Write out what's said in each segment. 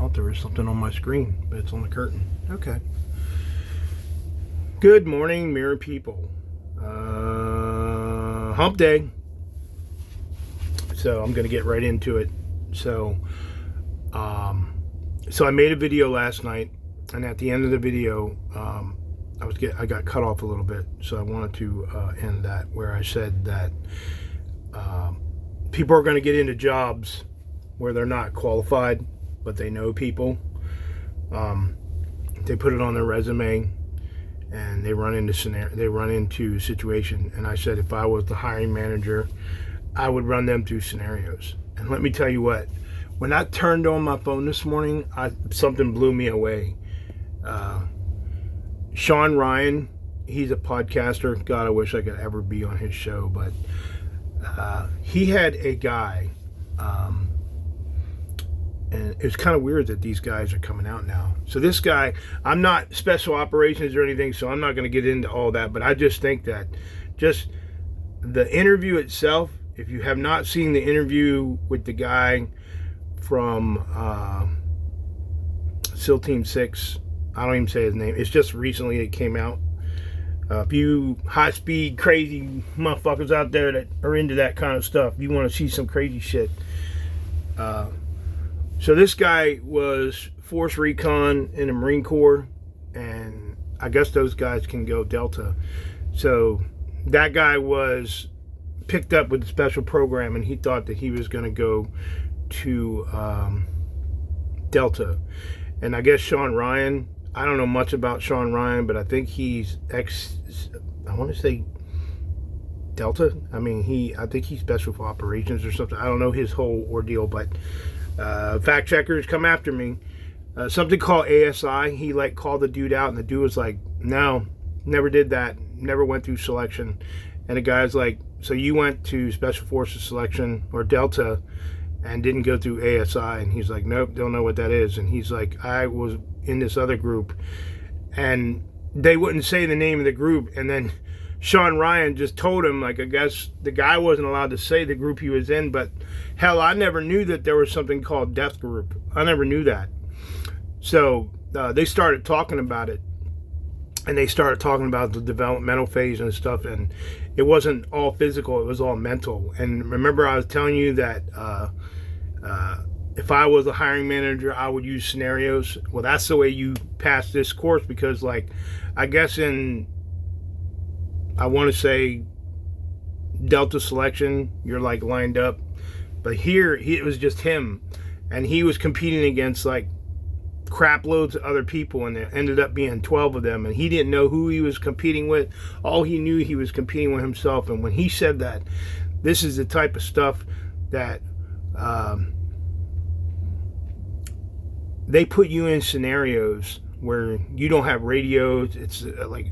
thought there was something on my screen, but it's on the curtain. Okay. Good morning, mirror people. Hump day. So I'm going to get right into it. So I made a video last night, and at the end of the video, I got cut off a little bit. So I wanted to end that where I said that people are going to get into jobs where they're not qualified, but they know people. They put it on their resume, and they run into situation. And I said, if I was the hiring manager, I would run them through scenarios. And let me tell you what, when I turned on my phone this morning, something blew me away. Sean Ryan, he's a podcaster. God, I wish I could ever be on his show, but he had a guy, and it's kind of weird that these guys are coming out now. So this guy, I'm not special operations or anything, so I'm not going to get into all that, but I just think that just the interview itself, if you have not seen the interview with the guy from SEAL Team 6, I don't even say his name, it's just recently it came out. A few high-speed, crazy motherfuckers out there that are into that kind of stuff, you want to see some crazy shit. So this guy was Force Recon in the Marine Corps, and I guess those guys can go Delta. So that guy was picked up with the special program, and he thought that he was going to go to Delta. And I guess Sean Ryan, I don't know much about Sean Ryan, but I think he's I want to say Delta. I think he's special for operations or something. I don't know his whole ordeal, but fact checkers come after me. Something called ASI. He called the dude out, and the dude was like, no, never did that, never went through selection. And the guy's like, so you went to Special Forces selection or Delta and didn't go through ASI? And he's like, nope, don't know what that is. And he's like, I was in this other group, and they wouldn't say the name of the group. And then Sean Ryan just told him, I guess the guy wasn't allowed to say the group he was in, but hell, I never knew that there was something called Death Group. I never knew that. So they started talking about it, and they started talking about the developmental phase and stuff, and it wasn't all physical, it was all mental. And remember I was telling you that if I was a hiring manager, I would use scenarios. Well, that's the way you pass this course, because I guess I want to say Delta selection, you're lined up, but here it was just him, and he was competing against crap loads of other people, and there ended up being 12 of them, and he didn't know who he was competing with. All he knew, he was competing with himself. And when he said that, this is the type of stuff that they put you in scenarios where you don't have radios. It's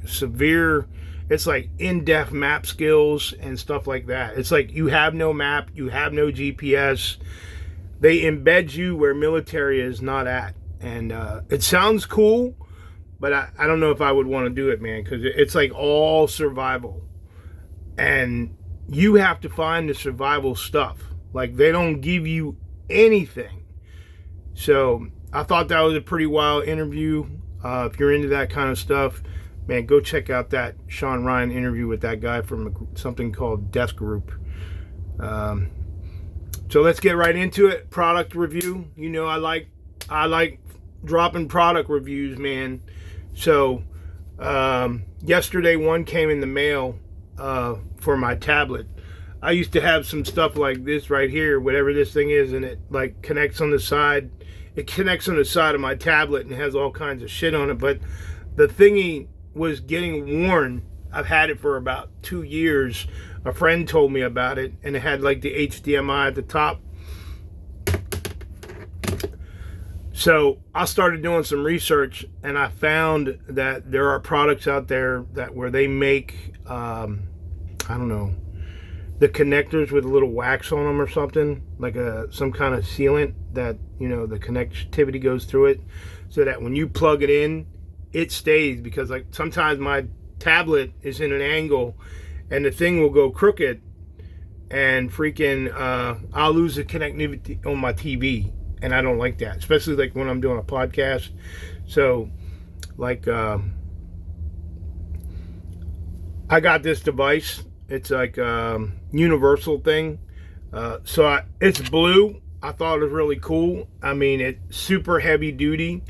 severe, it's in-depth map skills and stuff like that. It's you have no map, you have no GPS. They embed you where military is not at. And it sounds cool, but I don't know if I would want to do it, man, because it's all survival. And you have to find the survival stuff. They don't give you anything. So I thought that was a pretty wild interview. If you're into that kind of stuff, man, go check out that Sean Ryan interview with that guy from something called Death Group. So let's get right into it. Product review. You know, I like dropping product reviews, man. So yesterday one came in the mail for my tablet. I used to have some stuff like this right here, whatever this thing is, and it connects on the side. It connects on the side of my tablet and has all kinds of shit on it, but the thingy was getting worn. I've had it for about 2 years. A friend told me about it, and it had the HDMI at the top. So I started doing some research, and I found that there are products out there where they make, I don't know, the connectors with a little wax on them or something, some kind of sealant that, the connectivity goes through it, so that when you plug it in, it stays. Because sometimes my tablet is in an angle and the thing will go crooked, and freaking I'll lose the connectivity on my TV. and I don't like that, especially like when I'm doing a podcast. So like I got this device. It's like universal thing. It's blue. I thought it was really cool. I mean, it's super heavy duty.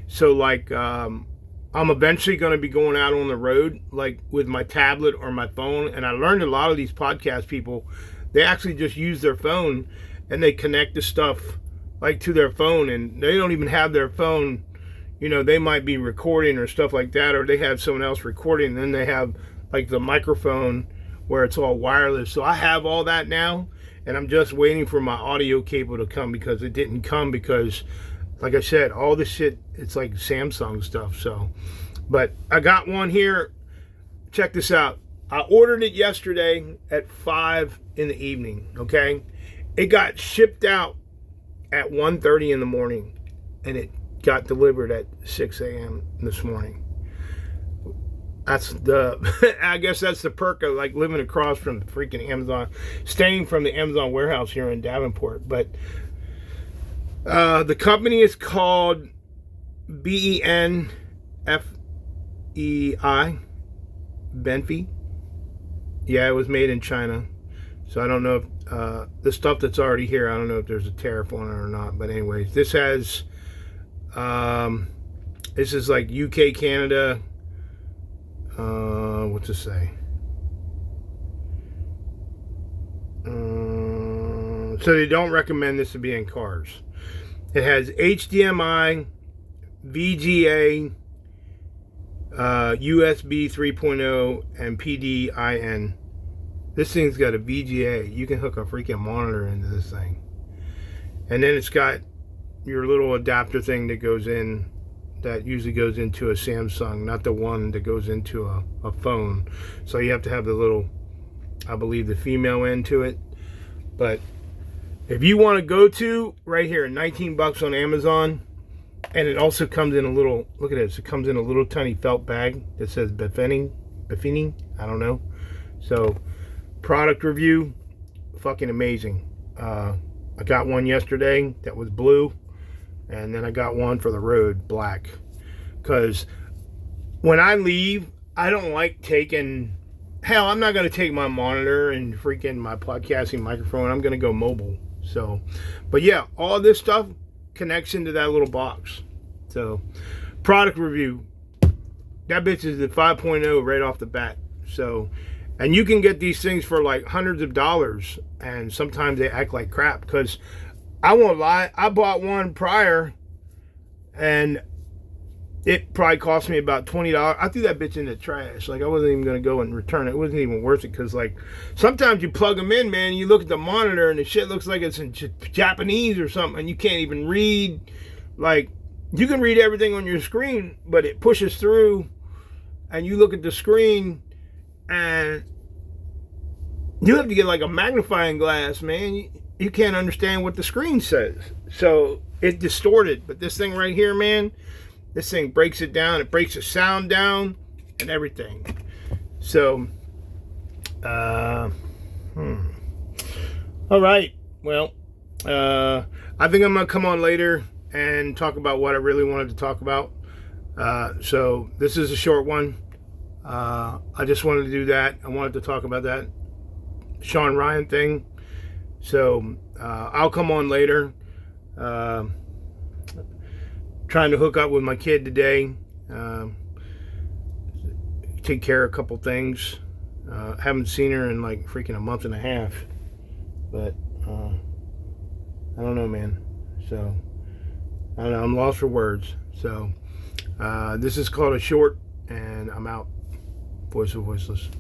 So like I'm eventually going to be going out on the road like with my tablet or my phone. And I learned a lot of these podcast people, they actually just use their phone and they connect the stuff like to their phone, and they don't even have their phone. You know, they might be recording or stuff like that, or they have someone else recording, and then they have like the microphone where it's all wireless. So I have all that now, and I'm just waiting for my audio cable to come, because it didn't come because, like I said, all this shit, it's like Samsung stuff. So, but I got one here. Check this out. I ordered it yesterday at 5 in the evening, okay? It got shipped out at 1:30 in the morning, and it got delivered at 6 a.m. this morning. That's the, I guess that's the perk of like living across from the freaking Amazon, staying from the Amazon warehouse here in Davenport. But the company is called BENFEI, Benfei. Yeah, it was made in China. So I don't know if the stuff that's already here, I don't know if there's a tariff on it or not. But anyways, this has, this is like UK, Canada. What's it say? So they don't recommend this to be in cars. It has HDMI, VGA, USB 3.0, and PDIN. This thing's got a VGA. You can hook a freaking monitor into this thing. And then it's got your little adapter thing that goes in, that usually goes into a Samsung, not the one that goes into a phone. So you have to have the little, I believe, the female end to it. But if you want to go to, right here, 19 bucks on Amazon, and it also comes in a little, look at this, it comes in a little tiny felt bag that says Befini, I don't know. So, product review, fucking amazing. I got one yesterday that was blue, and then I got one for the road, black. Because when I leave, I don't like taking, hell, I'm not going to take my monitor and freaking my podcasting microphone. I'm going to go mobile. So, but yeah, all this stuff connects into that little box. So, product review. That bitch is the 5.0 right off the bat. So, and you can get these things for like hundreds of dollars, and sometimes they act like crap. Because I won't lie, I bought one prior, and it probably cost me about $20. I threw that bitch in the trash. Like, I wasn't even going to go and return it. It wasn't even worth it, because like sometimes you plug them in, man, you look at the monitor and the shit looks like it's in Japanese or something, and you can't even read. Like, you can read everything on your screen, but it pushes through, and you look at the screen, and you have to get like a magnifying glass, man. You can't understand what the screen says. So it distorted. But this thing right here, man, this thing breaks it down. It breaks the sound down and everything. So, all right. Well, I think I'm going to come on later and talk about what I really wanted to talk about. So this is a short one. I just wanted to do that. I wanted to talk about that Sean Ryan thing. So I'll come on later. Trying to hook up with my kid today. Take care of a couple things. Haven't seen her in like freaking a month and a half. But I don't know, man. So I don't know. I'm lost for words. So this is called a short, and I'm out. Voice of Voiceless.